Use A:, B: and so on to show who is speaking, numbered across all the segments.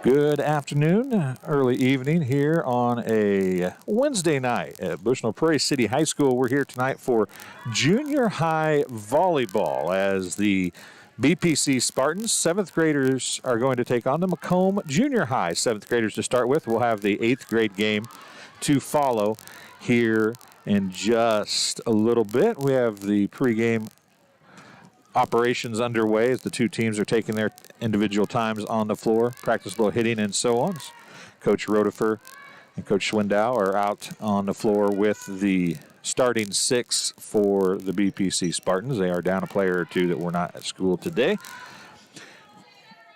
A: Good afternoon, early evening here on a Wednesday night at Bushnell Prairie City High School. We're here tonight for junior high volleyball as the BPC Spartans, 7th graders, are going to take on the Macomb Junior High 7th graders to start with. We'll have the 8th grade game to follow here in just a little bit. We have the pregame operations underway as the two teams are taking their individual times on the floor, practice a little hitting and so on. Coach Rotifer and Coach Schwindow are out on the floor with the starting 6 for the BPC Spartans. They are down a player or two that were not at school today.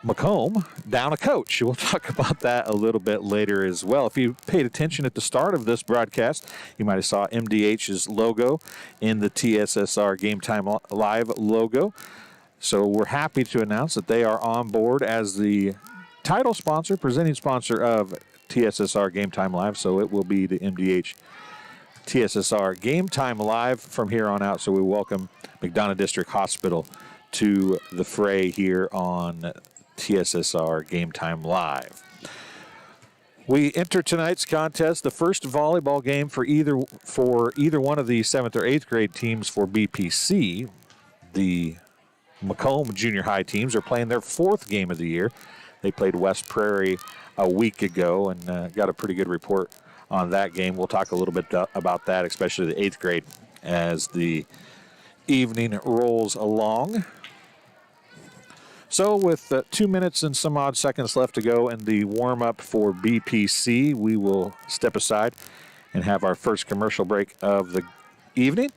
A: Macomb down a coach. We'll talk about that a little bit later as well. If you paid attention at the start of this broadcast, you might have saw MDH's logo in the TSSR Game Time Live logo. So we're happy to announce that they are on board as the title sponsor, presenting sponsor of TSSR Game Time Live. So it will be the MDH TSSR Game Time Live from here on out. So we welcome McDonough District Hospital to the fray here on TSSR Game Time Live. We enter tonight's contest, the first volleyball game for either one of the 7th or 8th grade teams for BPC. The Macomb Junior High teams are playing their 4th game of the year. They played West Prairie a week ago and got a pretty good report on that game. We'll talk a little bit about that, especially the 8th grade, as the evening rolls along. So with 2 minutes and some odd seconds left to go in the warm-up for BPC, we will step aside and have our first commercial break of the evening.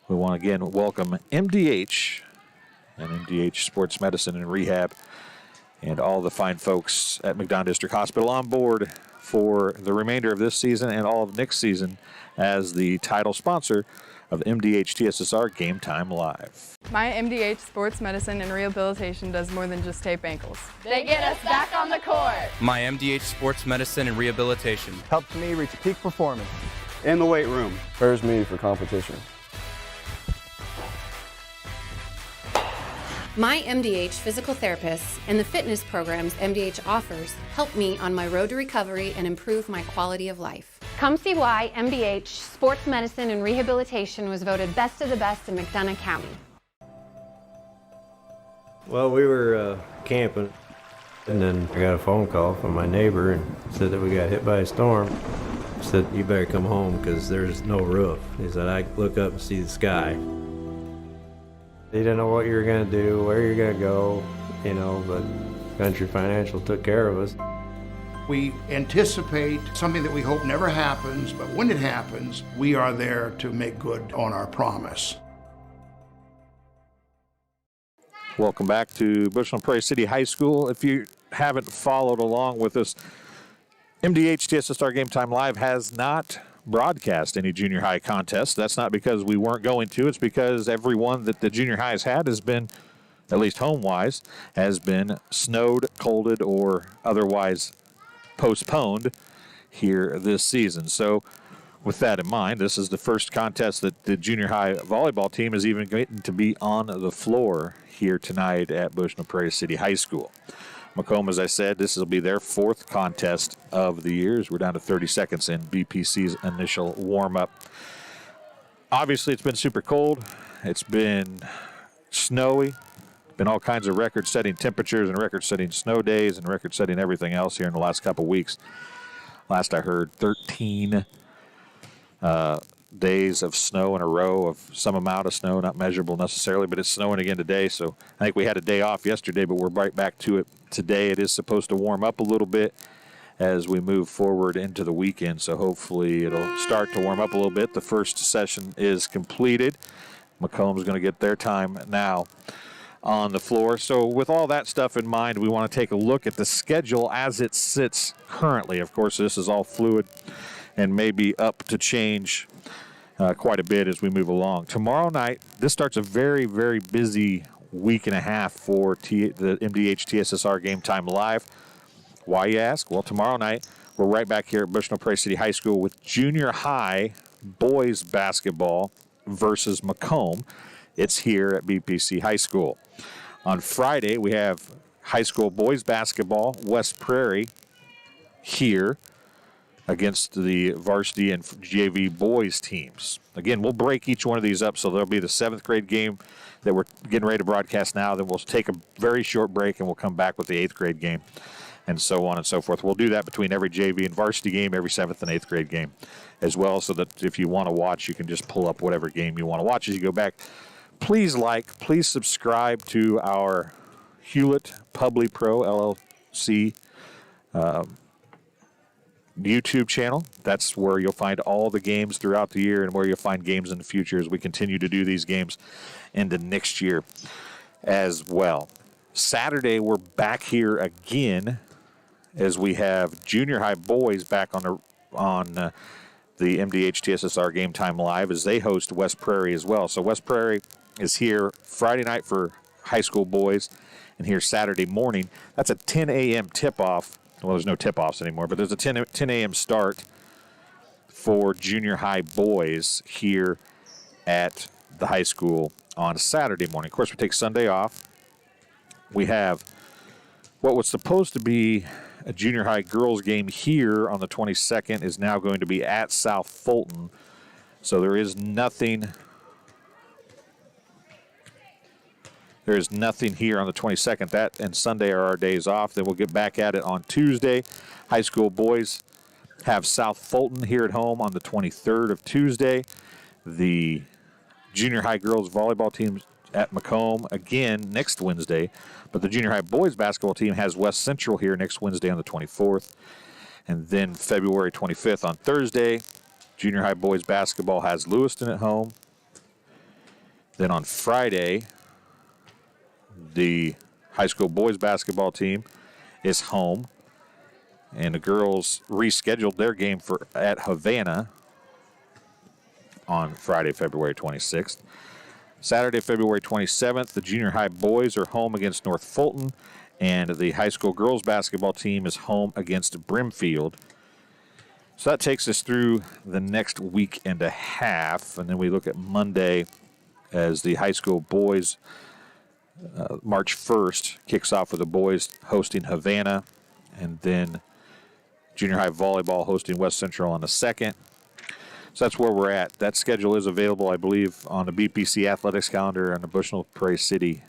A: We want to again welcome MDH and MDH Sports Medicine and Rehab and all the fine folks at McDonough District Hospital on board for the remainder of this season and all of next season as the title sponsor of MDH TSSR Game Time Live.
B: My MDH Sports Medicine and Rehabilitation does more than just tape ankles.
C: They get us back on the court.
D: My MDH Sports Medicine and Rehabilitation
E: helps me reach peak performance
F: in the weight room.
G: Prepares me for competition.
H: My MDH physical therapists and the fitness programs MDH offers help me on my road to recovery and improve my quality of life.
I: Come see why MDH Sports Medicine and Rehabilitation was voted best of the best in McDonough County.
J: Well, we were camping, and then I got a phone call from my neighbor and said that we got hit by a storm. He said, "You better come home because there's no roof." He said, "I look up and see the sky." He didn't know what you were going to do, where you're going to go, but Country Financial took care of us.
K: We anticipate something that we hope never happens, but when it happens, we are there to make good on our promise.
A: Welcome back to Bushnell Prairie City High School. If you haven't followed along with us, MDH TSSR Game Time Live has not broadcast any junior high contests. That's not because we weren't going to. It's because every one that the junior high has had has been, at least home-wise, has been snowed, colded, or otherwise postponed here this season. So with that in mind, this is the first contest that the junior high volleyball team is even going to be on the floor here tonight at Bushnell Prairie City High School. Macomb, as I said, this will be their 4th contest of the year. We're down to 30 seconds in BPC's initial warm-up. Obviously, it's been super cold. It's been snowy. Been all kinds of record-setting temperatures and record-setting snow days and record-setting everything else here in the last couple weeks. Last I heard, 13 days of snow in a row, of some amount of snow, not measurable necessarily, but it's snowing again today. So I think we had a day off yesterday, but we're right back to it today. It is supposed to warm up a little bit as we move forward into the weekend, so hopefully it'll start to warm up a little bit. The first session is completed. Macomb's going to get their time now on the floor. So with all that stuff in mind, we want to take a look at the schedule as it sits currently. Of course, this is all fluid and may be up to change quite a bit as we move along. Tomorrow night, this starts a very, very busy week and a half for the MDH TSSR Game Time Live. Why, you ask? Well, tomorrow night, we're right back here at Bushnell Prairie City High School with junior high boys basketball versus Macomb. It's here at BPC High School. On Friday, we have high school boys basketball, West Prairie here against the varsity and JV boys teams. Again, we'll break each one of these up, so there'll be the 7th grade game that we're getting ready to broadcast now. Then we'll take a very short break, and we'll come back with the 8th grade game, and so on and so forth. We'll do that between every JV and varsity game, every 7th and 8th grade game as well, so that if you want to watch, you can just pull up whatever game you want to watch as you go back. Please please subscribe to our Hewlett Publi Pro LLC YouTube channel. That's where you'll find all the games throughout the year and where you'll find games in the future as we continue to do these games into next year as well. Saturday, we're back here again as we have junior high boys back on the MDH TSSR Game Time Live as they host West Prairie as well. So West Prairie is here Friday night for high school boys and here Saturday morning. That's a 10 a.m. tip-off. Well, there's no tip-offs anymore, but there's a 10 a.m. start for junior high boys here at the high school on Saturday morning. Of course, we take Sunday off. We have what was supposed to be a junior high girls game here on the 22nd is now going to be at South Fulton. So there is nothing here on the 22nd. That and Sunday are our days off. Then we'll get back at it on Tuesday. High school boys have South Fulton here at home on the 23rd of Tuesday. The junior high girls volleyball team at Macomb again next Wednesday. But the junior high boys basketball team has West Central here next Wednesday on the 24th. And then February 25th on Thursday, junior high boys basketball has Lewiston at home. Then on Friday, the high school boys basketball team is home, and the girls rescheduled their game at Havana on Friday, February 26th. Saturday, February 27th, the junior high boys are home against North Fulton, and the high school girls basketball team is home against Brimfield. So that takes us through the next week and a half, and then we look at Monday as the high school boys March 1st kicks off with the boys hosting Havana, and then junior high volleyball hosting West Central on the 2nd. So that's where we're at. That schedule is available, I believe, on the BPC athletics calendar on the Bushnell Prairie City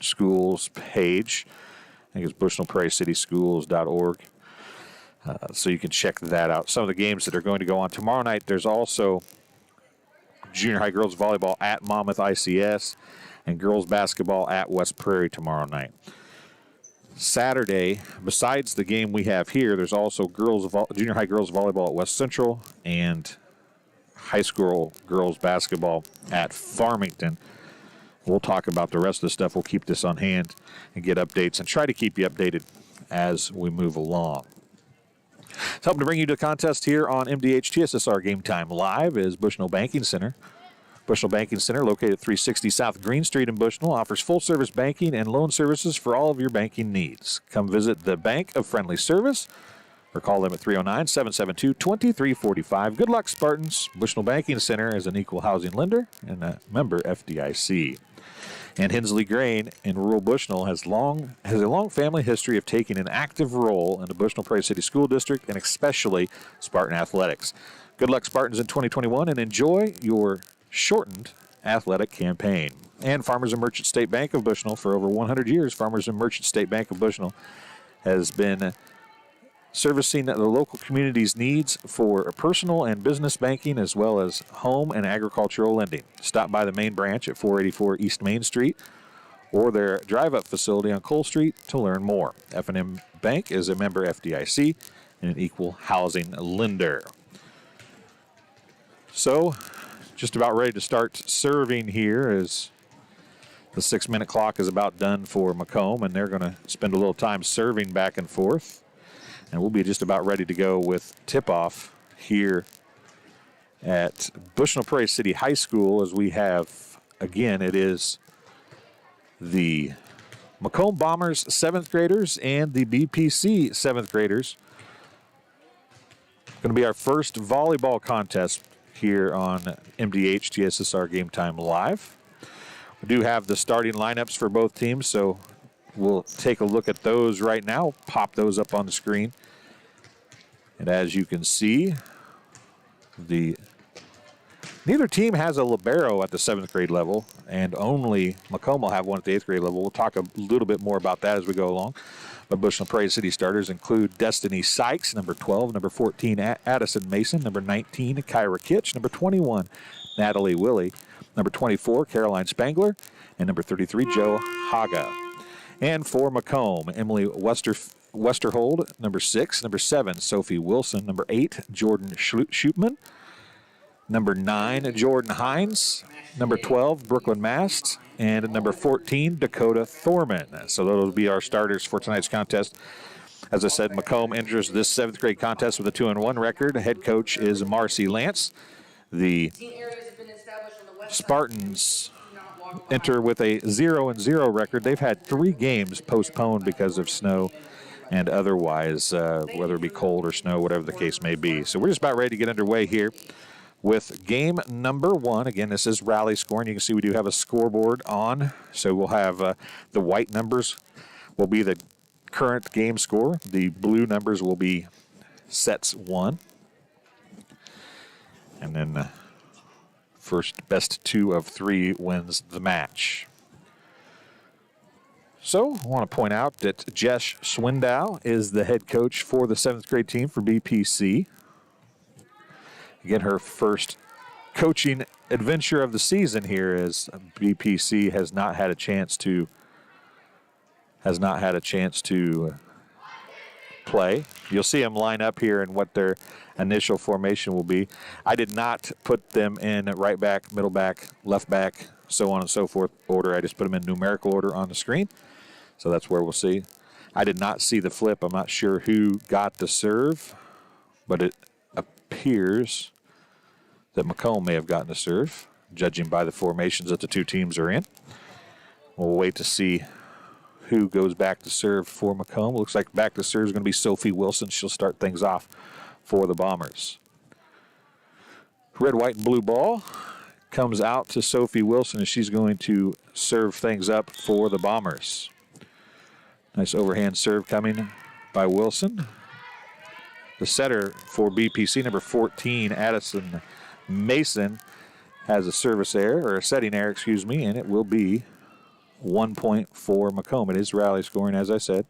A: Schools page. I think it's bushnellprairieCityschools.org. So you can check that out. Some of the games that are going to go on tomorrow night, there's also junior high girls volleyball at Monmouth ICS and girls basketball at West Prairie tomorrow night. Saturday, besides the game we have here, there's also junior high girls volleyball at West Central and high school girls basketball at Farmington. We'll talk about the rest of the stuff. We'll keep this on hand and get updates and try to keep you updated as we move along. It's helping to bring you to the contest here on MDH TSSR Game Time Live is Bushnell Banking Center. Bushnell Banking Center, located at 360 South Green Street in Bushnell, offers full-service banking and loan services for all of your banking needs. Come visit the Bank of Friendly Service or call them at 309-772-2345. Good luck, Spartans. Bushnell Banking Center is an equal housing lender and a member FDIC. And Hensley Grain in rural Bushnell has a long family history of taking an active role in the Bushnell Prairie City School District and especially Spartan athletics. Good luck, Spartans, in 2021, and enjoy your shortened athletic campaign. And Farmers and Merchant State Bank of Bushnell, for over 100 years, Farmers and Merchant State Bank of Bushnell has been servicing the local community's needs for personal and business banking as well as home and agricultural lending. Stop by the main branch at 484 East Main Street or their drive-up facility on Cole Street to learn more. F&M Bank is a member FDIC and an equal housing lender. So, just about ready to start serving here as the 6-minute clock is about done for Macomb, and they're going to spend a little time serving back and forth. And we'll be just about ready to go with tip-off here at Bushnell Prairie City High School as we have, again, it is the Macomb Bombers 7th graders and the BPC 7th graders. Going to be our first volleyball contest here on MDH TSSR Game Time Live. We do have the starting lineups for both teams, so we'll take a look at those right now. Pop those up on the screen. And as you can see, neither team has a libero at the 7th grade level, and only Macomb will have one at the 8th grade level. We'll talk a little bit more about that as we go along. But Bushnell Prairie City starters include Destiny Sykes, number 12, number 14, Addison Mason, number 19, Kyra Kitch, number 21, Natalie Willie, number 24, Caroline Spangler, and number 33, Joe Haga. And for Macomb, Emily Westerhold, number 6, number 7, Sophie Wilson, number 8, Jordan Schutman, number 9, Jordan Hines, number 12, Brooklyn Mast, and number 14, Dakota Thorman. So those will be our starters for tonight's contest. As I said, Macomb enters this 7th grade contest with a 2-1 record. Head coach is Marcy Lance. The Spartans enter with a 0-0 record. They've had 3 games postponed because of snow and otherwise, whether it be cold or snow, whatever the case may be. So we're just about ready to get underway here with game number 1. Again, this is rally scoring. You can see we do have a scoreboard on. So we'll have the white numbers will be the current game score. The blue numbers will be sets won. And then first best 2 of 3 wins the match. So I want to point out that Jess Swindow is the head coach for the 7th grade team for BPC. Again, her first coaching adventure of the season here, as BPC has not had a chance to play. You'll see them line up here and what their initial formation will be. I did not put them in right back, middle back, left back, so on and so forth order. I just put them in numerical order on the screen. So that's where we'll see. I did not see the flip. I'm not sure who got the serve, but it appears that Macomb may have gotten a serve, judging by the formations that the 2 teams are in. We'll wait to see who goes back to serve for Macomb. Looks like back to serve is going to be Sophie Wilson. She'll start things off for the Bombers. Red, white, and blue ball comes out to Sophie Wilson as she's going to serve things up for the Bombers. Nice overhand serve coming by Wilson. The setter for BPC, number 14, Addison Mason, has a service error, or a setting error, excuse me, and it will be 1 point for Macomb. It is rally scoring, as I said.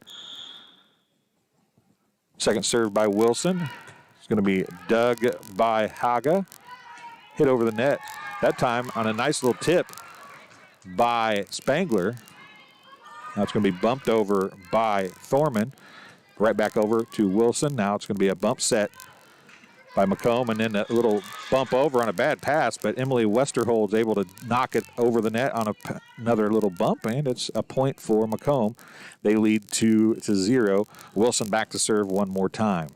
A: Second serve by Wilson. It's going to be dug by Haga. Hit over the net. That time on a nice little tip by Spangler. Now it's going to be bumped over by Thorman. Right back over to Wilson. Now it's going to be a bump set by Macomb, and then a little bump over on a bad pass, but Emily Westerhold's able to knock it over the net on another little bump, and it's a point for Macomb. They lead 2-0. Wilson back to serve one more time.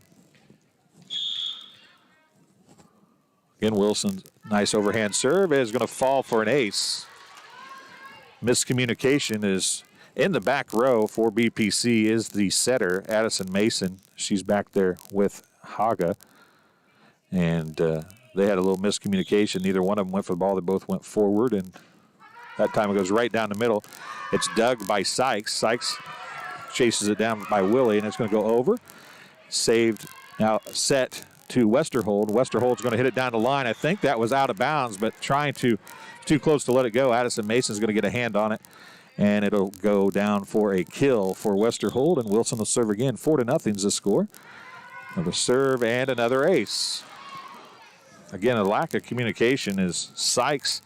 A: Again, Wilson's nice overhand serve is going to fall for an ace. Miscommunication is in the back row for BPC is the setter, Addison Mason. She's back there with Haga. And they had a little miscommunication. Neither one of them went for the ball. They both went forward, and that time it goes right down the middle. It's dug by Sykes. Sykes chases it down by Willie, and it's going to go over. Saved, now set to Westerhold. Westerhold's going to hit it down the line. I think that was out of bounds, but trying to, too close to let it go. Addison Mason's going to get a hand on it, and it'll go down for a kill for Westerhold, and Wilson will serve again. 4-0's the score. Another serve and another ace. Again, a lack of communication as Sykes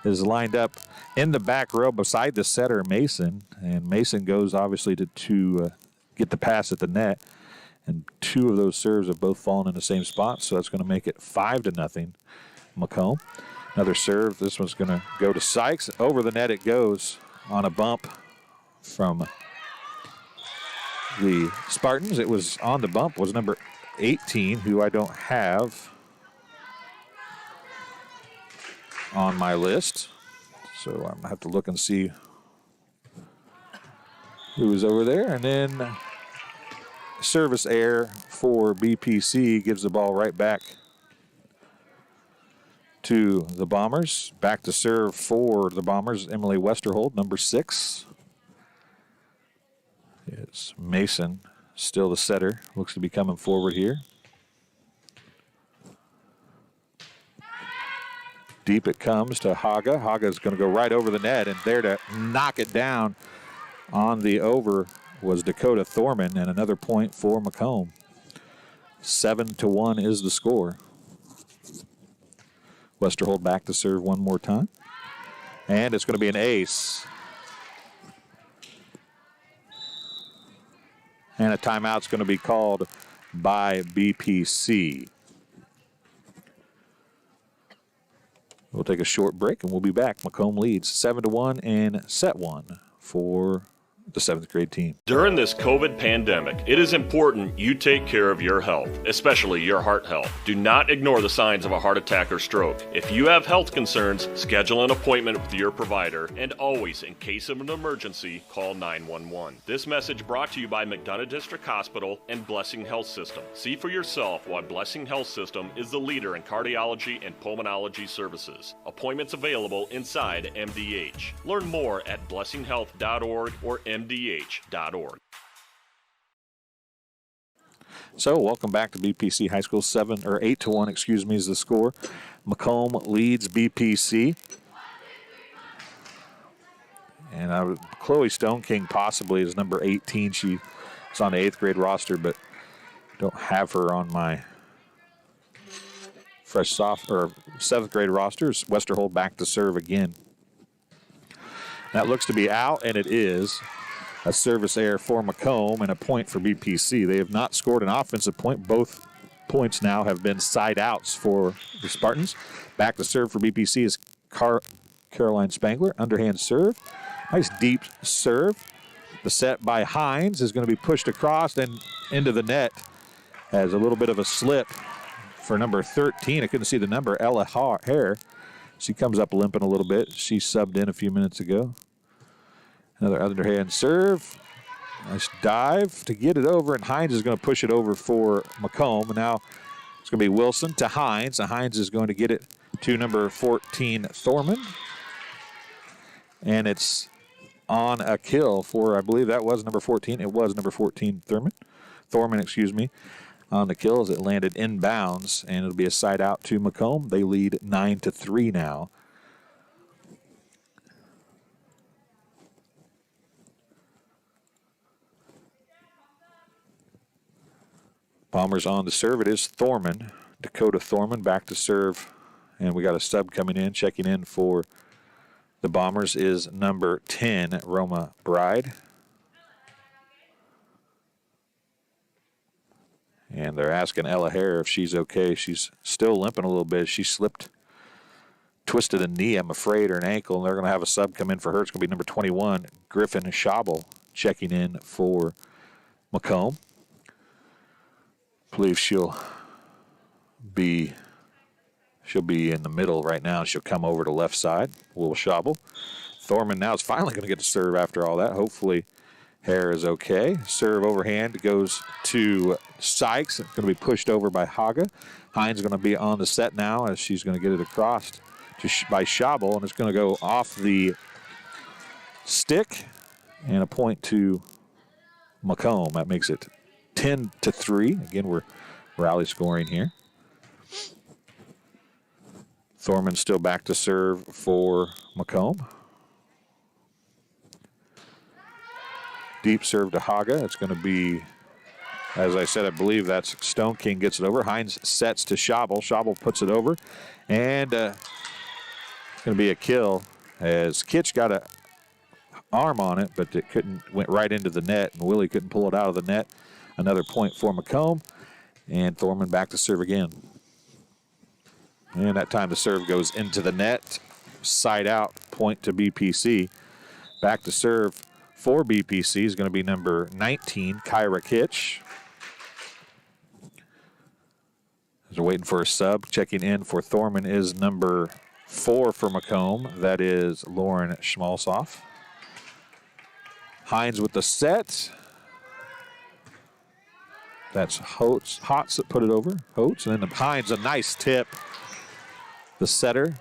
A: is lined up in the back row beside the setter, Mason. And Mason goes, obviously, to get the pass at the net. And 2 of those serves have both fallen in the same spot, so that's going to make it 5-0, Macomb. Another serve. This one's going to go to Sykes. Over the net it goes on a bump from the Spartans. It was on the bump, was number 18, who I don't have on my list. So I'm going to have to look and see who was over there. And then service error for BPC gives the ball right back to the Bombers. Back to serve for the Bombers, Emily Westerhold, number 6. It's Mason, still the setter. Looks to be coming forward here. Deep it comes to Haga. Haga's going to go right over the net, and there to knock it down on the over was Dakota Thorman, and another point for Macomb. 7-1 is the score. Westerhold back to serve one more time. And it's going to be an ace. And a timeout's going to be called by BPC. We'll take a short break and we'll be back. Macomb leads 7-1 and set one for the 7th grade team.
F: During this COVID pandemic, it is important you take care of your health, especially your heart health. Do not ignore the signs of a heart attack or stroke. If you have health concerns, schedule an appointment with your provider, and always, in case of an emergency, call 911. This message brought to you by McDonough District Hospital and Blessing Health System. See for yourself why Blessing Health System is the leader in cardiology and pulmonology services. Appointments available inside MDH. Learn more at blessinghealth.org or MDH.org.
A: So, welcome back to BPC High School. 8-1, excuse me, is the score. Macomb leads BPC. And Chloe Stone King possibly is number 18. She's on the 8th grade roster, but don't have her on my fresh 7th grade roster. Westerhold back to serve again. That looks to be out, and it is. A service error for Macomb and a point for BPC. They have not scored an offensive point. Both points now have been side outs for the Spartans. Back to serve for BPC is Caroline Spangler. Underhand serve. Nice deep serve. The set by Hines is going to be pushed across and into the net. Has a little bit of a slip for number 13. I couldn't see the number, Ella Hare. She comes up limping a little bit. She subbed in a few minutes ago. Another underhand serve. Nice dive to get it over, and Hines is going to push it over for Macomb. Now it's going to be Wilson to Hines. And Hines is going to get it to number 14, Thorman. And it's on a kill for, I believe that was number 14. It was number 14, Thorman, excuse me, on the kill as it landed inbounds, and it'll be a side out to Macomb. They lead 9-3 now. Bombers on to serve. It is Thorman, Dakota Thorman back to serve. And we got a sub coming in. Checking in for the Bombers is number 10, Roma Bride. And they're asking Ella Hare if she's okay. She's still limping a little bit. She twisted a knee, I'm afraid, or an ankle. And they're going to have a sub come in for her. It's going to be number 21, Griffin Schabel, checking in for Macomb. I believe she'll be in the middle right now. She'll come over to left side. Will Schabel. Thorman now is finally going to get to serve after all that. Hopefully Hare is okay. Serve overhand goes to Sykes. It's going to be pushed over by Haga. Hines is going to be on the set now as she's going to get it across by Schabel, and it's going to go off the stick and a point to Macomb. That makes it 10-3. Again, we're rally scoring here. Thorman still back to serve for Macomb. Deep serve to Haga. It's going to be, as I said, I believe that's Stone King gets it over. Hines sets to Schabel. Schabel puts it over. And it's going to be a kill as Kitch got an arm on it, but it went right into the net, and Willie couldn't pull it out of the net. Another point for Macomb, and Thorman back to serve again. And that time the serve goes into the net. Side out, point to BPC. Back to serve for BPC is going to be number 19, Kyra Kitch. As we're waiting for a sub, checking in for Thorman is number 4 for Macomb. That is Lauren Schmalzoff. Hines with the set. That's Holtz that put it over. Holtz, and then Hines, a nice tip. The setter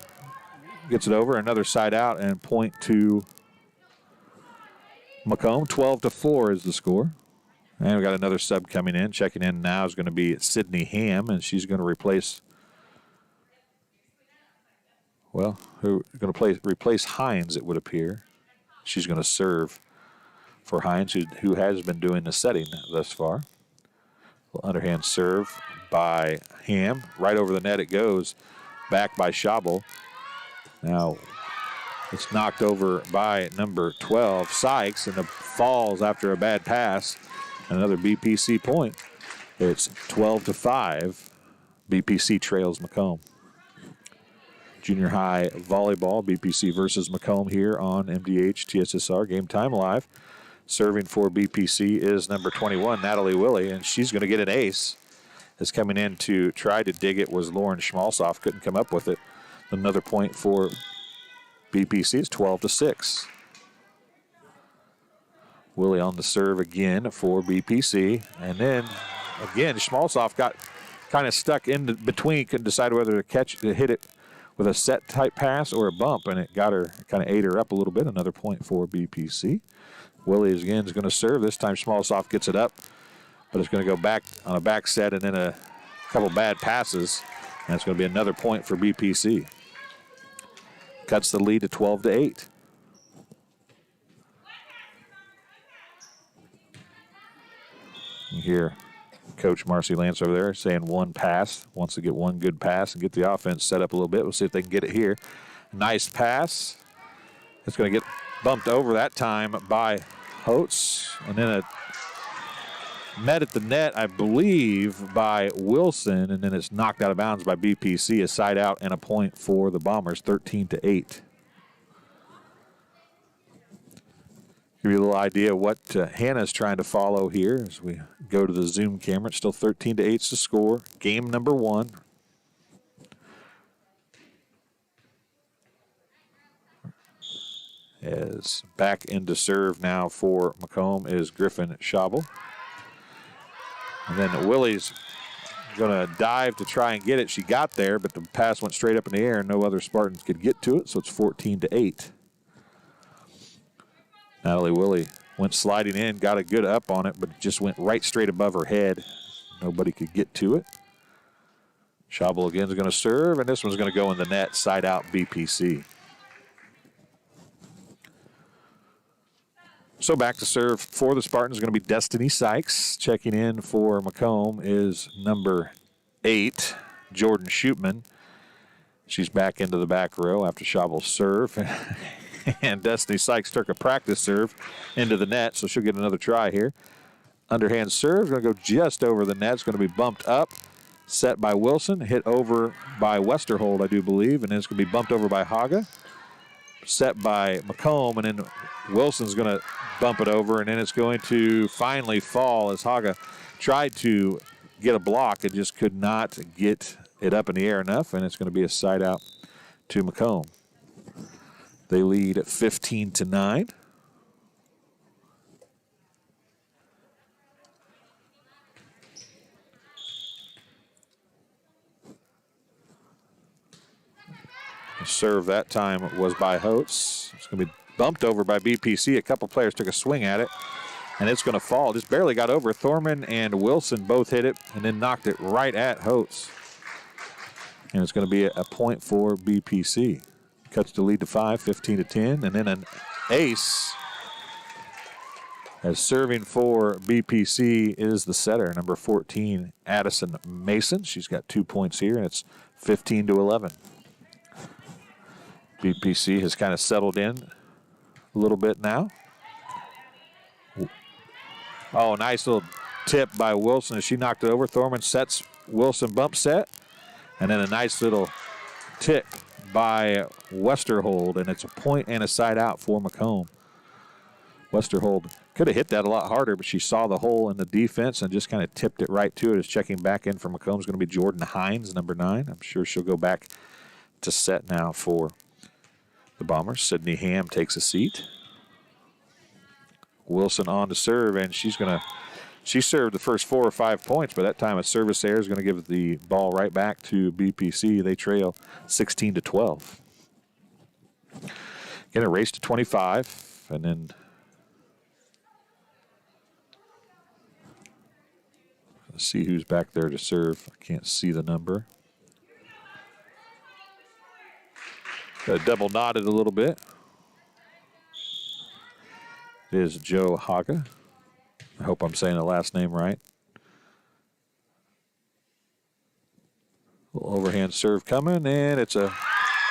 A: gets it over, another side out, and point to Macomb, 12-4 is the score. And we got another sub coming in. Checking in now is going to be Sydney Ham, and she's going to replace, well, replace Hines, it would appear. She's going to serve for Hines, who has been doing the setting thus far. Underhand serve by Ham. Right over the net it goes. Back by Schabel. Now it's knocked over by number 12, Sykes, and it falls after a bad pass. Another BPC point. It's 12-5. BPC trails Macomb. Junior high volleyball, BPC versus Macomb here on MDH TSSR Game Time Live. Serving for BPC is number 21, Natalie Willie, and she's going to get an ace. Is coming in to try to dig it was Lauren Schmalzoff. Couldn't come up with it. Another point for BPC is 12-6. Willie on the serve again for BPC. And then, again, Schmalzoff got kind of stuck in between, couldn't decide whether to hit it with a set type pass or a bump, and it got her, kind of ate her up a little bit. Another point for BPC. Willie again is going to serve. This time Schmalzoff gets it up, but it's going to go back on a back set and then a couple bad passes, and it's going to be another point for BPC. Cuts the lead to 12-8. You hear Coach Marcy Lance over there saying one pass, wants to get one good pass and get the offense set up a little bit. We'll see if they can get it here. Nice pass. It's going to get bumped over that time by Holtz, and then a met at the net, I believe, by Wilson, and then it's knocked out of bounds by BPC. A side out and a point for the Bombers, 13-8. Give you a little idea of what Hannah's trying to follow here as we go to the Zoom camera. It's still 13-8 to score. Game number 1. As back into serve now for Macomb is Griffin Schabel. And then Willie's going to dive to try and get it. She got there, but the pass went straight up in the air, and no other Spartans could get to it, so it's 14-8. Natalie Willie went sliding in, got a good up on it, but it just went right straight above her head. Nobody could get to it. Schabel again is going to serve, and this one's going to go in the net, side out BPC. So back to serve for the Spartans is going to be Destiny Sykes. Checking in for Macomb is number 8, Jordan Shootman. She's back into the back row after Schabel's serve. And Destiny Sykes took a practice serve into the net, so she'll get another try here. Underhand serve is going to go just over the net. It's going to be bumped up, set by Wilson, hit over by Westerhold, I do believe, and then it's going to be bumped over by Haga. Set by Macomb, and then Wilson's going to bump it over, and then it's going to finally fall as Haga tried to get a block and just could not get it up in the air enough, and it's going to be a side out to Macomb. They lead at 15-9. The serve that time was by Holtz. It's going to be bumped over by BPC. A couple players took a swing at it, and it's going to fall. Just barely got over. Thorman and Wilson both hit it and then knocked it right at Holtz. And it's going to be a point for BPC. Cuts the lead to 5, 15-10, and then an ace. As serving for BPC is the setter, number 14, Addison Mason. She's got 2 points here, and it's 15-11. BPC has kind of settled in a little bit now. Oh, nice little tip by Wilson as she knocked it over. Thorman sets Wilson bump set, and then a nice little tip by Westerhold, and it's a point and a side out for Macomb. Westerhold could have hit that a lot harder, but she saw the hole in the defense and just kind of tipped it right to it. As checking back in for Macomb is going to be Jordan Hines, number 9. I'm sure she'll go back to set now for the Bombers. Sydney Ham takes a seat. Wilson on to serve, and she served the first 4 or 5 points, but that time a service error is going to give the ball right back to BPC. They trail 16-12. Going to race to 25, and then See who's back there to serve. I can't see the number. Got double knotted a little bit. It is Joe Haga. I hope I'm saying the last name right. Little overhand serve coming, and it's a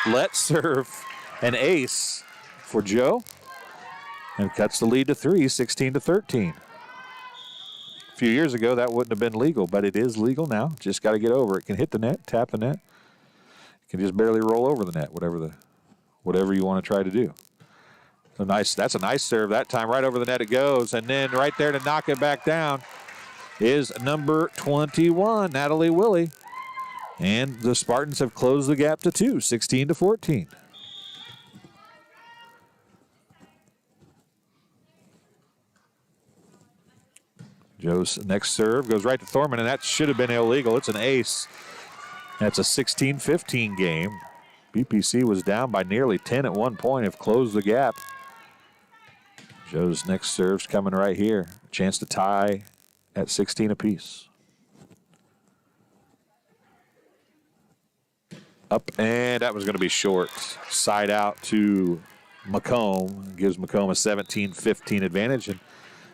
A: let serve, an ace for Joe, and cuts the lead to 3, 16-13. A few years ago, that wouldn't have been legal, but it is legal now. Just got to get over it. Can hit the net, tap the net. It can just barely roll over the net, whatever you want to try to do. So nice. That's a nice serve that time. Right over the net it goes, and then right there to knock it back down is number 21, Natalie Willie. And the Spartans have closed the gap to 2, 16-14. Joe's next serve goes right to Thorman, and that should have been illegal. It's an ace. That's a 16-15 game. BPC was down by nearly 10 at one point, have closed the gap. Joe's next serve's coming right here. Chance to tie at 16 apiece. Up, and that was going to be short. Side out to Macomb. Gives Macomb a 17-15 advantage. And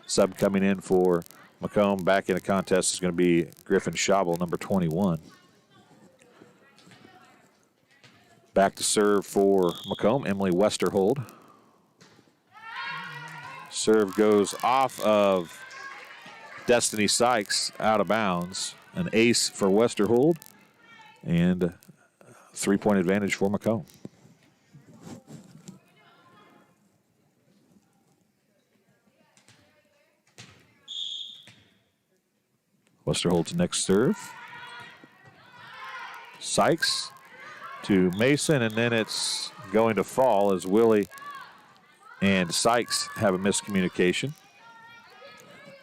A: sub coming in for Macomb back in the contest is going to be Griffin Schabel, number 21. Back to serve for Macomb, Emily Westerhold. Serve goes off of Destiny Sykes, out of bounds. An ace for Westerhold, and 3-point advantage for Macomb. Westerhold's next serve. Sykes to Mason, and then it's going to fall as Willie and Sykes have a miscommunication.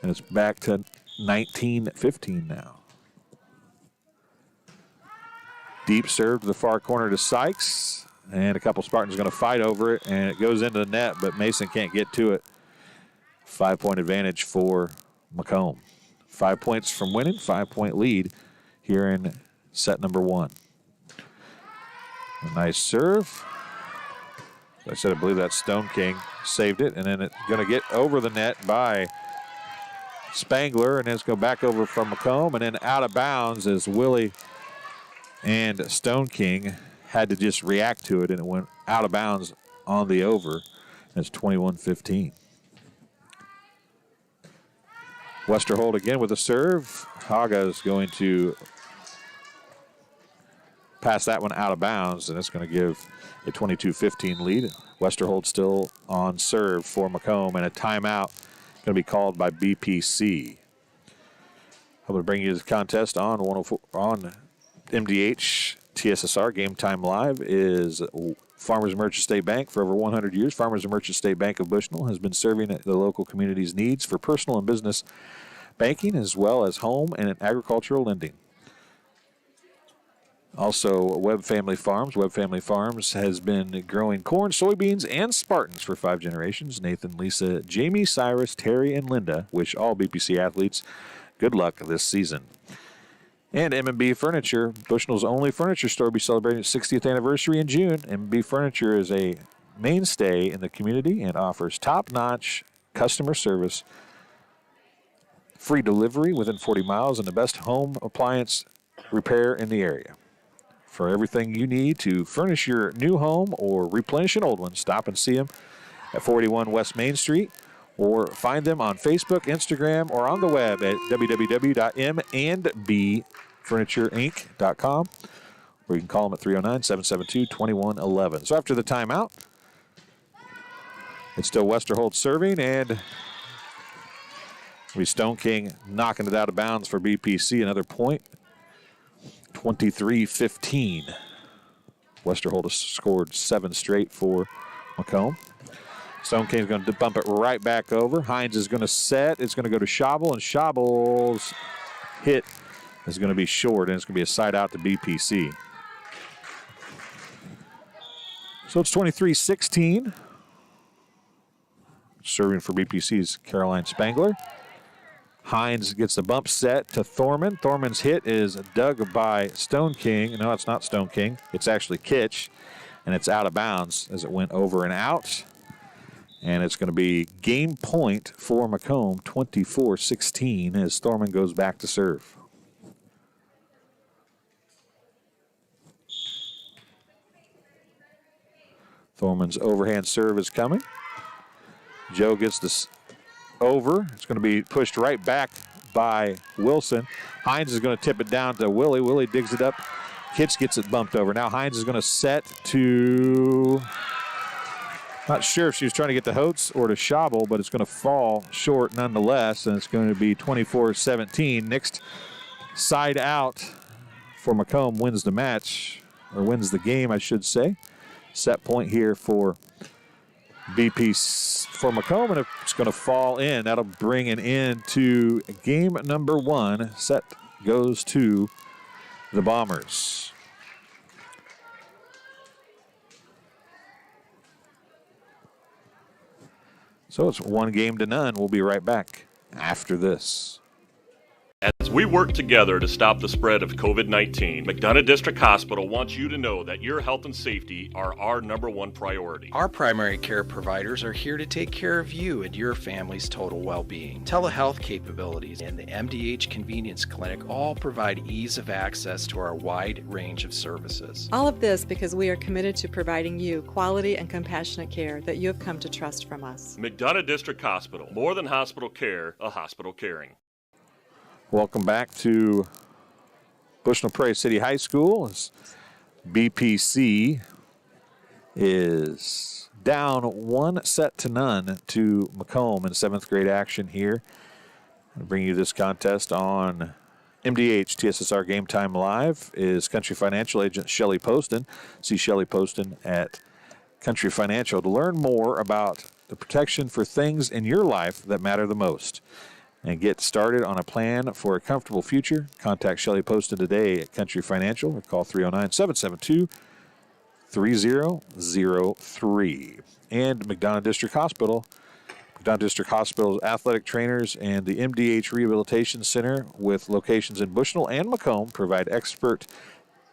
A: And it's back to 19-15 now. Deep serve to the far corner to Sykes, and a couple Spartans going to fight over it, and it goes into the net, but Mason can't get to it. 5-point advantage for Macomb. 5 points from winning, 5-point lead here in set number 1. A nice serve. As I said, I believe that's Stone King saved it, and then it's going to get over the net by Spangler, and then it's going back over from Macomb, and then out of bounds as Willie and Stone King had to just react to it, and it went out of bounds on the over. It's 21-15. Westerhold again with a serve. Haga is going to pass that one out of bounds, and it's going to give a 22-15 lead. Westerhold still on serve for Macomb, and a timeout going to be called by BPC. I'm going to bring you the contest on 104 on MDH TSSR. Game Time Live is Farmers Merchant State Bank. For over 100 years, Farmers Merchant State Bank of Bushnell has been serving the local community's needs for personal and business banking, as well as home and agricultural lending. Also, Webb Family Farms. Webb Family Farms has been growing corn, soybeans, and Spartans for 5 generations. Nathan, Lisa, Jamie, Cyrus, Terry, and Linda wish all BPC athletes good luck this season. And M&B Furniture, Bushnell's only furniture store, will be celebrating its 60th anniversary in June. M&B Furniture is a mainstay in the community and offers top-notch customer service, free delivery within 40 miles, and the best home appliance repair in the area. For everything you need to furnish your new home or replenish an old one, stop and see them at 41 West Main Street, or find them on Facebook, Instagram, or on the web at www.m&bfurnitureinc.com, or you can call them at 309-772-2111. So after the timeout, it's still Westerhold serving, and Stone King knocking it out of bounds for BPC. Another point. 23-15. Westerhold has scored 7 straight for Macomb. Stone King's going to bump it right back over. Hines is going to set. It's going to go to Schabel, and Schabel's hit is going to be short, and it's going to be a side out to BPC. So it's 23-16. Serving for BPC's Caroline Spangler. Hines gets the bump set to Thorman. Thorman's hit is dug by Stone King. No, it's not Stone King. It's actually Kitch, and it's out of bounds as it went over and out. And it's going to be game point for Macomb, 24-16, as Thorman goes back to serve. Thorman's overhand serve is coming. Joe gets this over. It's going to be pushed right back by Wilson. Hines is going to tip it down to Willie. Willie digs it up. Kitch gets it bumped over. Now Hines is going to set to, not sure if she was trying to get to Holtz or to Schabel, but it's going to fall short nonetheless, and it's going to be 24-17. Next side out for Macomb wins the match, or wins the game, I should say. Set point here for BP for Macomb, and it's going to fall in. That'll bring an end to game number 1. Set goes to the Bombers. So it's 1-0. We'll be right back after this.
F: As we work together to stop the spread of COVID-19, McDonough District Hospital wants you to know that your health and safety are our #1 priority.
G: Our primary care providers are here to take care of you and your family's total well-being. Telehealth capabilities and the MDH Convenience Clinic all provide ease of access to our wide range of services.
L: All of this because we are committed to providing you quality and compassionate care that you have come to trust from us.
F: McDonough District Hospital, more than hospital care, a hospital caring.
A: Welcome back to Bushnell Prairie City High School. As BPC is down 1-0 to Macomb in 7th grade action here. I'll bring you this contest on MDH TSSR Game Time Live is Country Financial agent Shelly Poston. See Shelly Poston at Country Financial to learn more about the protection for things in your life that matter the most. And get started on a plan for a comfortable future. Contact Shelly Poston today at Country Financial or call 309-772-3003. And McDonough District Hospital. McDonough District Hospital's athletic trainers and the MDH Rehabilitation Center with locations in Bushnell and Macomb provide expert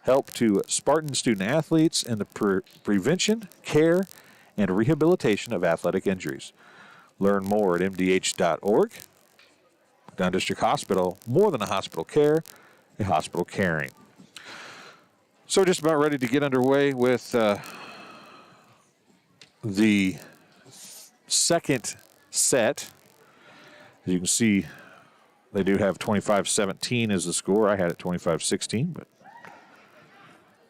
A: help to Spartan student athletes in the prevention, care, and rehabilitation of athletic injuries. Learn more at mdh.org. McDonough District Hospital, more than a hospital care, a hospital caring. So we're just about ready to get underway with the second set. As you can see, they do have 25-17 as the score. I had it 25-16, but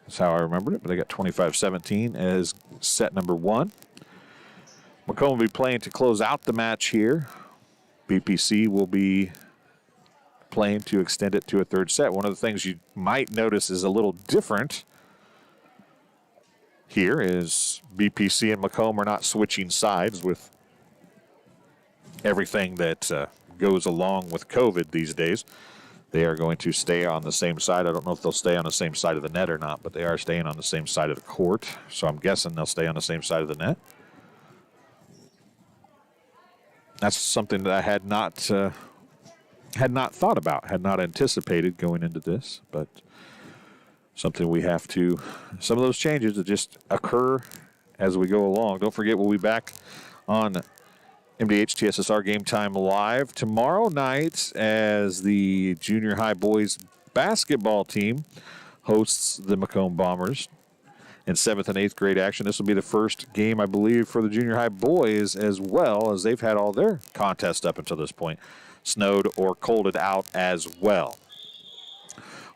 A: that's how I remembered it. But they got 25-17 as set number 1. Macomb will be playing to close out the match here. BPC will be playing to extend it to a third set. One of the things you might notice is a little different here is BPC and Macomb are not switching sides with everything that goes along with COVID these days. They are going to stay on the same side. I don't know if they'll stay on the same side of the net or not, but they are staying on the same side of the court. So I'm guessing they'll stay on the same side of the net. That's something that I had not thought about, had not anticipated going into this, but something we have to, some of those changes that just occur as we go along. Don't forget, we'll be back on MDH TSSR Game Time Live tomorrow night as the junior high boys basketball team hosts the Macomb Bombers in 7th and 8th grade action. This will be the first game, I believe, for the junior high boys as well, as they've had all their contests up until this point snowed or colded out as well.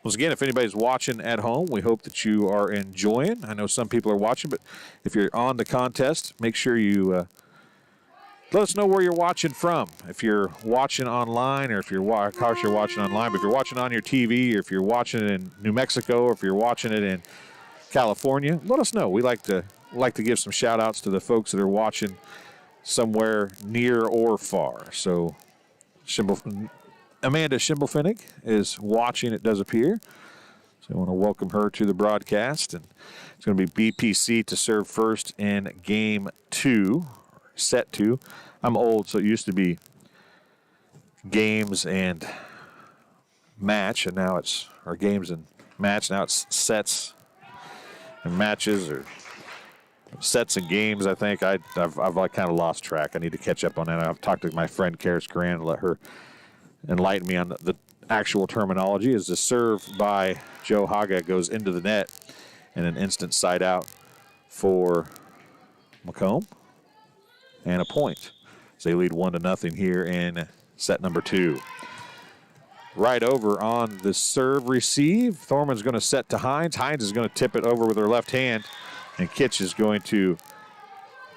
A: Once again, if anybody's watching at home, we hope that you are enjoying. I know some people are watching, but if you're on the contest, make sure you let us know where you're watching from. If you're watching online, or if you're of course you're watching online, but if you're watching on your TV, or if you're watching it in New Mexico, or if you're watching it in California, let us know. We like to give some shout outs to the folks that are watching somewhere near or far. So Amanda Schimmelfinnig is watching, it does appear. So I want to welcome her to the broadcast. And it's going to be BPC to serve first in game 2, set 2. I'm old, so it used to be games and match, and now it's our games and match. Now it's sets and matches, or sets and games. I think I've like kind of lost track. I need to catch up on that. I've talked to my friend Karis Coran and let her enlighten me on the actual terminology. As the serve by Joe Haga goes into the net, and an instant side out for Macomb, and a point. So they lead 1-0 here in set number 2. Right over on the serve receive. Thorman's going to set to Hines. Hines is going to tip it over with her left hand, and Kitch is going to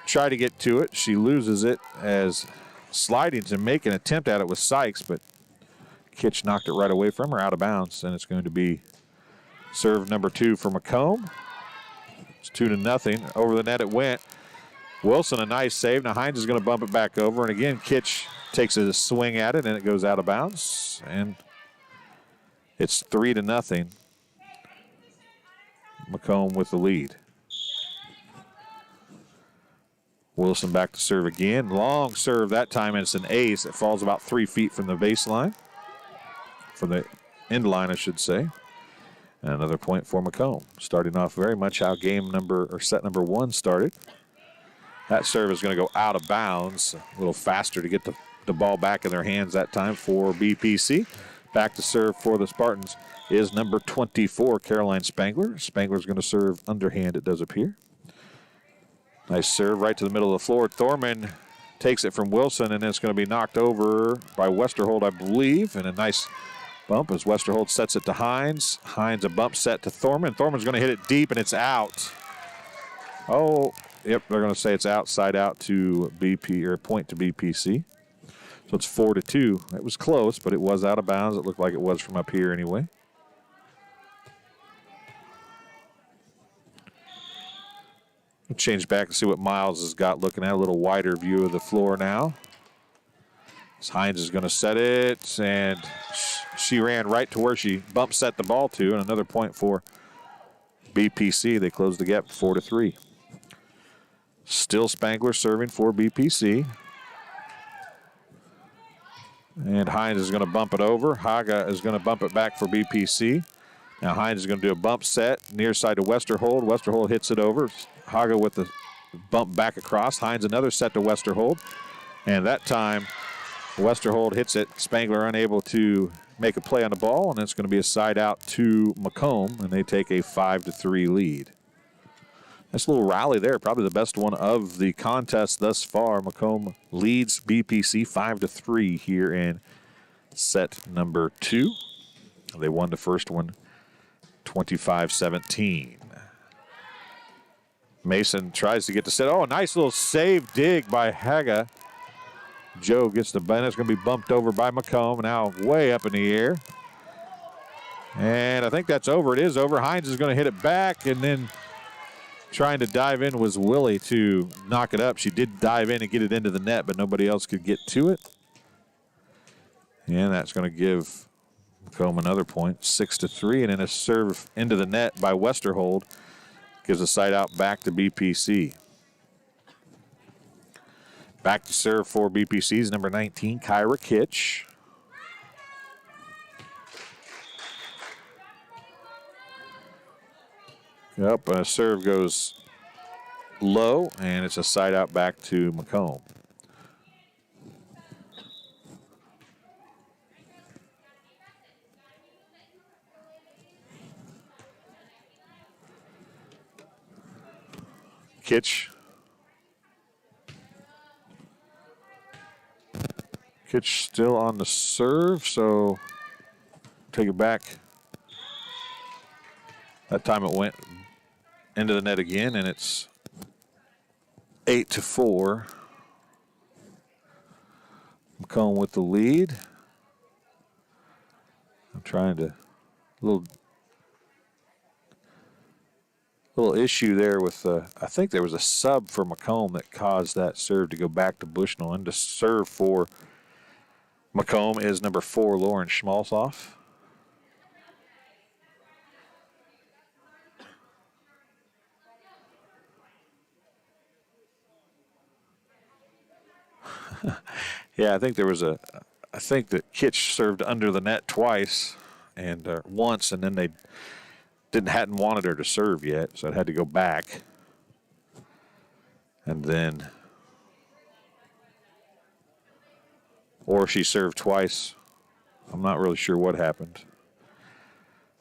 A: try to get to it. She loses it as sliding to make an attempt at it with Sykes, but Kitch knocked it right away from her, out of bounds, and it's going to be serve number 2 for Macomb. It's 2-0. Over the net it went. Wilson, a nice save. Now Hines is going to bump it back over, and again Kitch takes a swing at it, and it goes out of bounds, and it's 3-0. Macomb with the lead. Wilson back to serve again. Long serve that time, and it's an ace. It falls about 3 feet from the baseline. From the end line, I should say. And another point for Macomb. Starting off very much how set number 1 started. That serve is going to go out of bounds. A little faster to get the ball back in their hands that time for BPC. Back to serve for the Spartans is number 24, Caroline Spangler. Spangler's going to serve underhand, it does appear. Nice serve right to the middle of the floor. Thorman takes it from Wilson, and it's going to be knocked over by Westerhold, I believe. And a nice bump as Westerhold sets it to Hines. Hines a bump set to Thorman. Thorman's going to hit it deep, and it's out. Oh, yep, they're going to say it's outside out to BP, or point to BPC. So it's 4-2. It was close, but it was out of bounds. It looked like it was from up here anyway. We'll change back and see what Miles has got looking at. A little wider view of the floor now. As Hines is going to set it, and she ran right to where she bump set the ball to, and another point for BPC. They closed the gap 4-3. Still Spangler serving for BPC. And Hines is going to bump it over. Haga is going to bump it back for BPC. Now Hines is going to do a bump set near side to Westerhold. Westerhold hits it over. Haga with the bump back across. Hines another set to Westerhold. And that time, Westerhold hits it. Spangler unable to make a play on the ball, and it's going to be a side out to Macomb, and they take a 5-3 lead. Nice little rally there, probably the best one of the contest thus far. Macomb leads BPC 5-3 here in set number 2. They won the first one 25-17. Mason tries to get the set. Oh, a nice little save dig by Haga. Joe gets the bend. It's going to be bumped over by Macomb. Now way up in the air. And I think that's over. It is over. Hines is going to hit it back, and then trying to dive in was Willie to knock it up. She did dive in and get it into the net, but nobody else could get to it. And that's going to give Macomb another point, 6-3, and then a serve into the net by Westerhold gives a side out back to BPC. Back to serve for BPC's number 19, Kyra Kitch. Yep, a serve goes low, and it's a side out back to Macomb. Kitch still on the serve, so take it back. That time it went into the net again, and it's 8-4. Macomb with the lead. I'm trying to little issue there with I think there was a sub for Macomb that caused that serve to go back to Bushnell, and to serve for Macomb is number 4, Lauren Schmalzoff. Yeah, I think there was a I think that Kitch served under the net twice and once, and then they hadn't wanted her to serve yet, so it had to go back. And then, or she served twice. I'm not really sure what happened.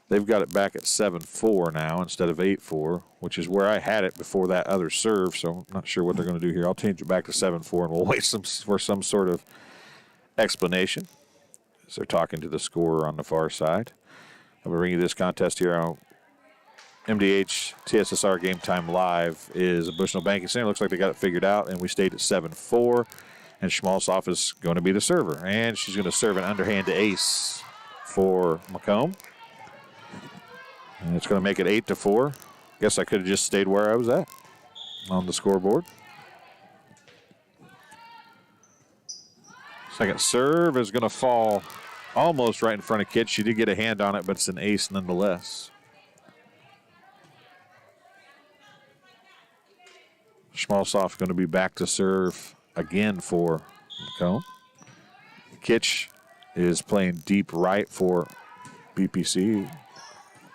A: They've got it back at 7-4 now instead of 8-4, which is where I had it before that other serve, so I'm not sure what they're going to do here. I'll change it back to 7-4, and we'll wait for some sort of explanation as they're talking to the scorer on the far side. I'm going to bring you this contest here on MDH TSSR Game Time Live is a Bushnell Banking Center. Looks like they got it figured out, and we stayed at 7-4, and Schmalzoff is going to be the server, and she's going to serve an underhand ace for Macomb. And it's going to make it 8-4. Guess I could have just stayed where I was at on the scoreboard. Second serve is going to fall almost right in front of Kitch. She did get a hand on it, but it's an ace nonetheless. Schmalzoff going to be back to serve again for Macomb. Kitch is playing deep right for BPC.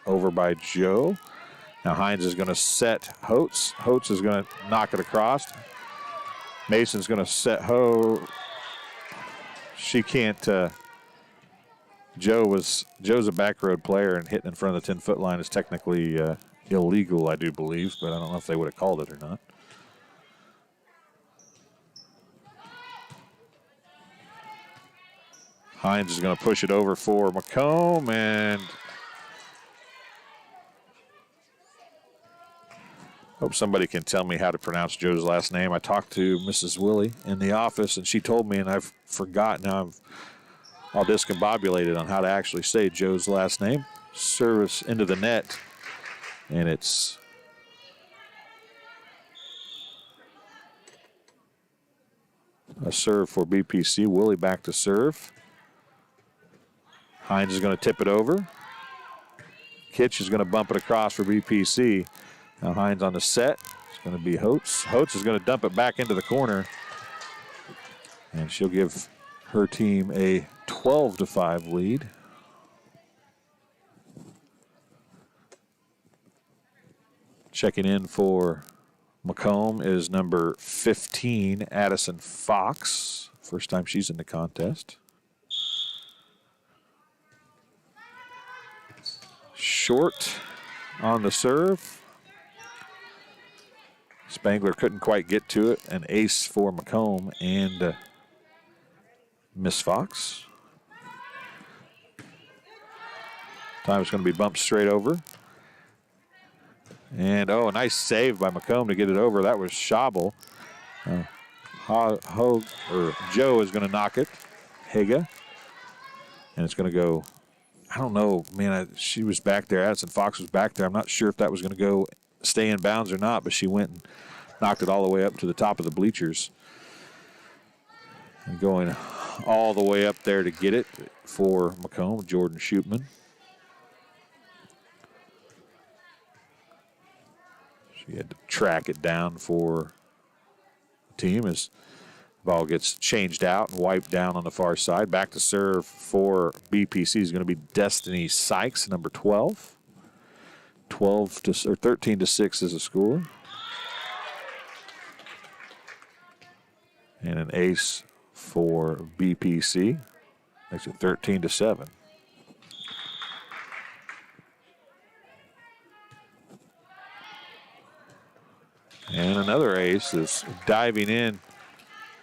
A: Over by Joe. Now Hines is going to set Holtz. Holtz is going to knock it across. Mason's going to set Ho. She can't. Joe's a back road player, and hitting in front of the 10-foot line is technically illegal, I do believe, but I don't know if they would have called it or not. Hines is going to push it over for Macomb, and hope somebody can tell me how to pronounce Joe's last name. I talked to Mrs. Willie in the office, and she told me, and I've forgotten. Now I'm all discombobulated on how to actually say Joe's last name. Service into the net, and it's a serve for BPC. Willie back to serve. Hines is going to tip it over. Kitch is going to bump it across for BPC. Now Hines on the set. It's going to be Holtz. Holtz is going to dump it back into the corner. And she'll give her team a 12-5 lead. Checking in for Macomb is number 15, Addison Fox. First time she's in the contest. Short on the serve. Spangler couldn't quite get to it. An ace for Macomb and Miss Fox. Time is going to be bumped straight over. And, oh, a nice save by Macomb to get it over. That was Schabel. Joe is going to knock it. Haga. And it's going to go, I don't know, man, she was back there. Addison Fox was back there. I'm not sure if that was going to go stay in bounds or not, but she went and knocked it all the way up to the top of the bleachers. And going all the way up there to get it for Macomb, Jordan Shootman. She had to track it down for the team as the ball gets changed out and wiped down on the far side. Back to serve for BPC is going to be Destiny Sykes, number 12. 13-6 is a score. And an ace for BPC. Makes it 13-7. And another ace is diving in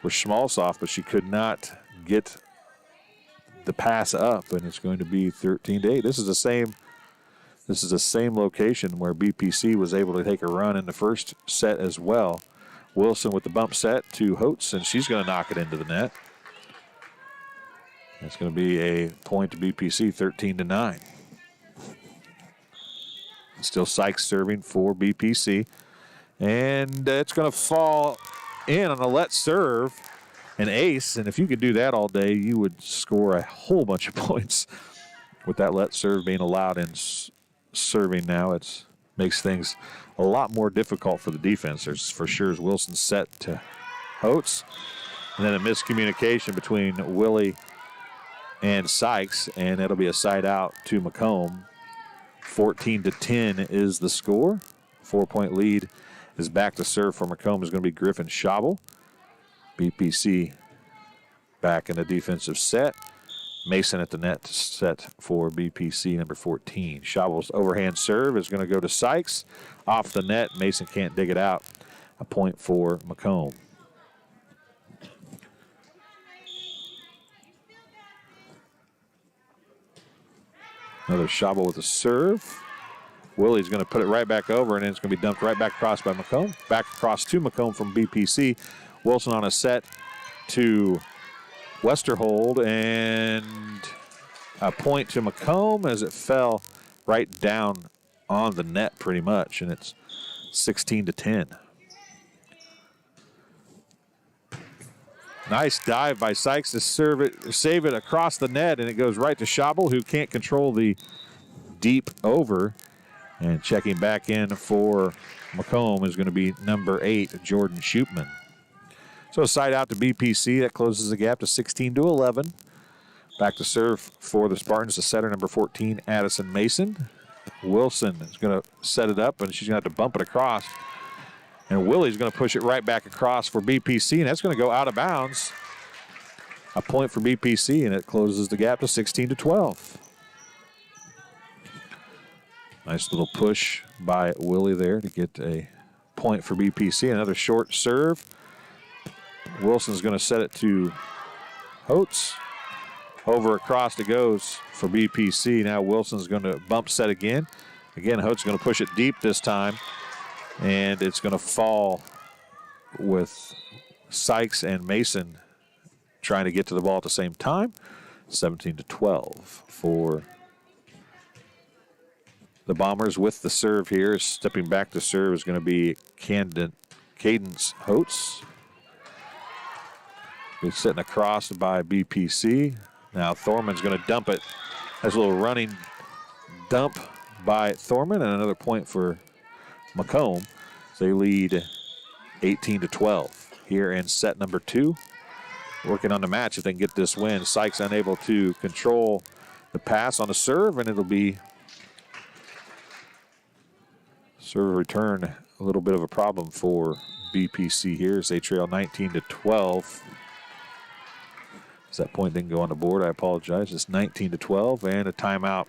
A: with Schmalzoff, but she could not get the pass up, and it's going to be 13-8. This is the same location where BPC was able to take a run in the first set as well. Wilson with the bump set to Holtz, and she's going to knock it into the net. It's going to be a point to BPC, 13-9. Still Sykes serving for BPC. And it's going to fall in on a let serve, an ace. And if you could do that all day, you would score a whole bunch of points. With that let serve being allowed in serving now, it makes things a lot more difficult for the defense. There's for sure is Wilson set to Holtz. And then a miscommunication between Willie and Sykes, and it'll be a side out to Macomb. 14-10 is the score. 4-point lead is back to serve for Macomb is going to be Griffin Schabel. BPC back in the defensive set. Mason at the net set for BPC number 14. Schabel's overhand serve is going to go to Sykes. Off the net, Mason can't dig it out. A point for Macomb. Another Schabel with a serve. Willie's going to put it right back over, and then it's going to be dumped right back across by Macomb. Back across to Macomb from BPC. Wilson on a set to Westerhold, and a point to Macomb as it fell right down on the net pretty much, and it's 16-10. Nice dive by Sykes to save it across the net, and it goes right to Schabel, who can't control the deep over. And checking back in for Macomb is going to be number 8, Jordan Schupman. So a side out to BPC. That closes the gap to 16-11. Back to serve for the Spartans, the setter, number 14, Addison Mason. Wilson is going to set it up, and she's going to have to bump it across. And Willie's going to push it right back across for BPC, and that's going to go out of bounds. A point for BPC, and it closes the gap to 16-12. Nice little push by Willie there to get a point for BPC. Another short serve. Wilson's going to set it to Holtz. Over across it goes for BPC. Now Wilson's going to bump set again. Again, Holtz is going to push it deep this time. And it's going to fall with Sykes and Mason trying to get to the ball at the same time. 17-12 for the Bombers with the serve here. Stepping back to serve is going to be Cadence Holtz. He's sitting across by BPC. Now Thorman's going to dump it. That's a little running dump by Thorman, and another point for Macomb. So they lead 18-12 here in set number 2. Working on the match if they can get this win. Sykes unable to control the pass on the serve, and it'll be serve return, a little bit of a problem for BPC here as they trail 19-12. As that point didn't go on the board, I apologize. It's 19-12 and a timeout.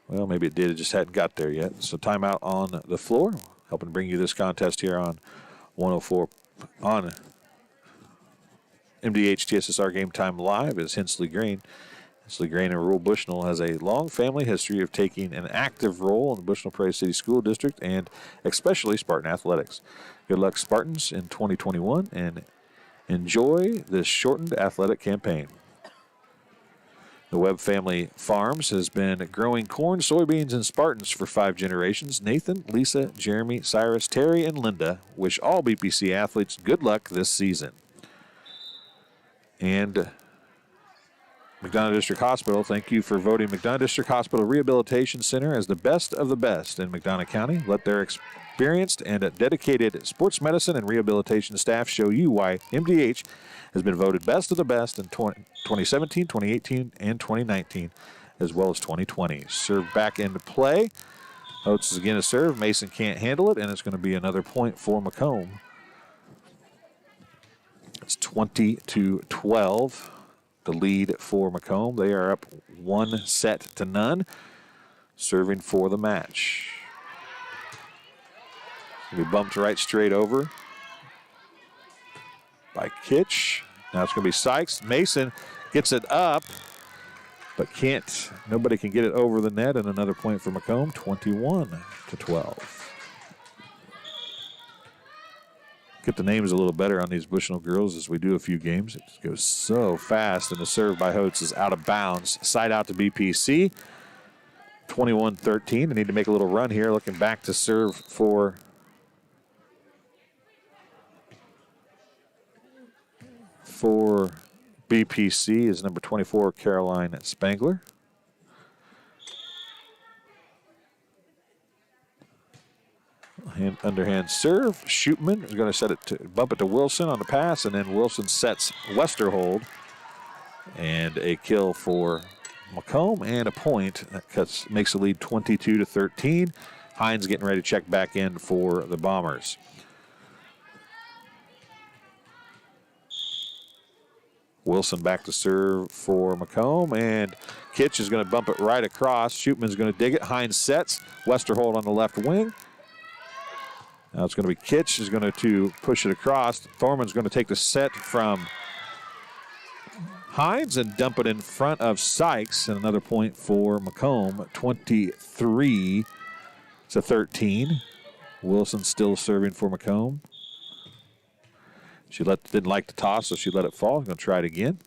A: Well, maybe it did. It just hadn't got there yet. So timeout on the floor. Helping bring you this contest here on 104 on MDH TSSR Game Time Live is Hensley Grain. Hensley Grain in rural Bushnell has a long family history of taking an active role in the Bushnell Prairie City School District and especially Spartan athletics. Good luck, Spartans, in 2021, and enjoy this shortened athletic campaign. The Webb family farms has been growing corn, soybeans, and Spartans for 5 generations. Nathan, Lisa, Jeremy, Cyrus, Terry, and Linda wish all BPC athletes good luck this season. And McDonough District Hospital, thank you for voting McDonough District Hospital Rehabilitation Center as the best of the best in McDonough County. Let their experienced and dedicated sports medicine and rehabilitation staff show you why MDH has been voted best of the best in 2017, 2018, and 2019, as well as 2020. Serve back into play. Oates is again a serve. Mason can't handle it, and it's going to be another point for Macomb. It's 20-12, the lead for Macomb. They are up 1-0. Serving for the match. We bumped right straight over by Kitch. Now it's going to be Sykes. Mason gets it up, but can't. Nobody can get it over the net, and another point for Macomb, 21-12. Get the names a little better on these Bushnell girls as we do a few games. It goes so fast, and the serve by Holtz is out of bounds. Side out to BPC. 21-13. They need to make a little run here. Looking back to serve for BPC is number 24, Caroline Spangler. Underhand serve. Schupman is going to set it to bump it to Wilson on the pass, and then Wilson sets Westerhold. And a kill for Macomb and a point. That makes the lead 22-13. Hines getting ready to check back in for the Bombers. Wilson back to serve for Macomb, and Kitch is going to bump it right across. Shootman's going to dig it. Hines sets. Westerholt on the left wing. Now it's going to be Kitch is going to push it across. Thorman's going to take the set from Hines and dump it in front of Sykes, and another point for Macomb, 23-13. Wilson still serving for Macomb. She didn't like the toss, so she let it fall. Going to try it again.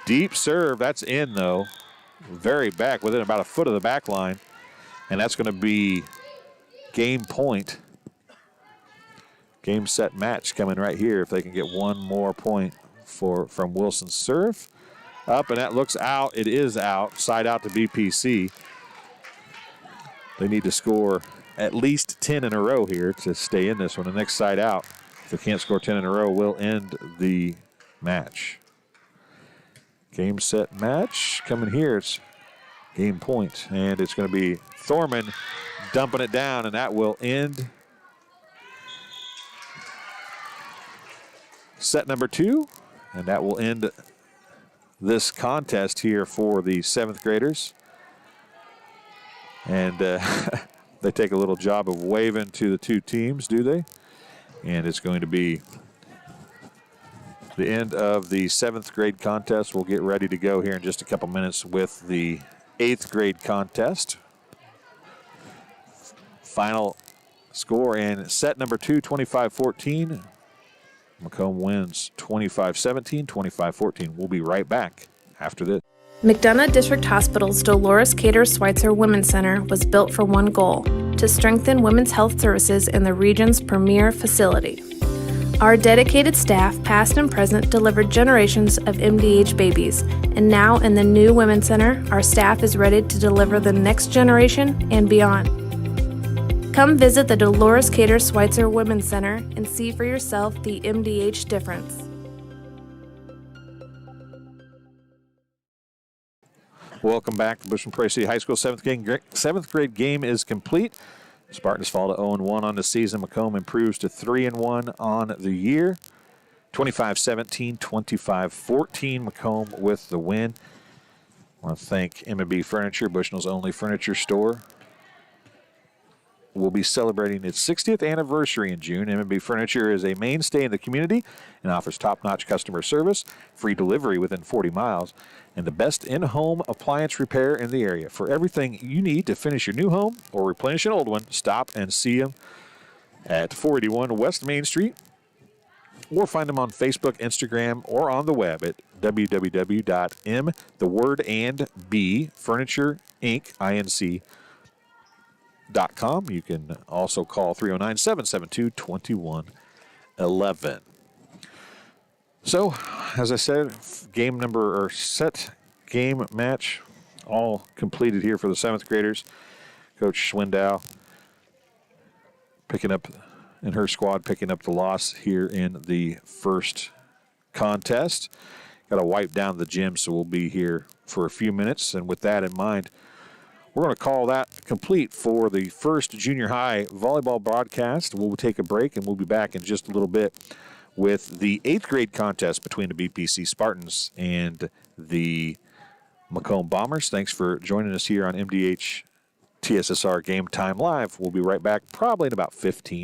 A: Deep serve, that's in though. Very back, within about a foot of the back line, and that's going to be game point. Game, set, match coming right here if they can get one more point from Wilson's serve. Up, and that looks out. It is out. Side out to BPC. They need to score at least 10 in a row here to stay in this one. The next side out, if they can't score 10 in a row, will end the match. Game, set, match coming here. It's game point, and it's going to be Thorman dumping it down, and that will end set number 2, and that will end this contest here for the 7th graders. And they take a little job of waving to the two teams, do they? And it's going to be the end of the 7th grade contest. We'll get ready to go here in just a couple minutes with the 8th grade contest. Final score and set number 2, 25-14. Macomb wins 25-17, 25-14. We'll be right back after this.
M: McDonough District Hospital's Dolores Cater Schweitzer Women's Center was built for one goal: to strengthen women's health services in the region's premier facility. Our dedicated staff, past and present, delivered generations of MDH babies, and now in the new Women's Center, our staff is ready to deliver the next generation and beyond. Come visit the Dolores Cater Schweitzer Women's Center and see for yourself the MDH difference.
A: Welcome back to Bushman Prairie City High School. 7th grade game is complete. Spartans fall to 0-1 on the season. Macomb improves to 3-1 on the year. 25-17, 25-14. Macomb with the win. I want to thank M&B Furniture, Bushnell's only furniture store. Will be celebrating its 60th anniversary in June. M&B Furniture is a mainstay in the community and offers top-notch customer service, free delivery within 40 miles, and the best in-home appliance repair in the area. For everything you need to finish your new home or replenish an old one, stop and see them at 481 West Main Street, or find them on Facebook, Instagram, or on the web at www.furnitureinc.com. You can also call 309-772-2111. So, as I said, set game match all completed here for the 7th graders. Coach Schwindow and her squad picking up the loss here in the first contest. Got to wipe down the gym, so we'll be here for a few minutes. And with that in mind, we're going to call that complete for the first junior high volleyball broadcast. We'll take a break, and we'll be back in just a little bit with the 8th grade contest between the BPC Spartans and the Macomb Bombers. Thanks for joining us here on MDH TSSR Game Time Live. We'll be right back probably in about 15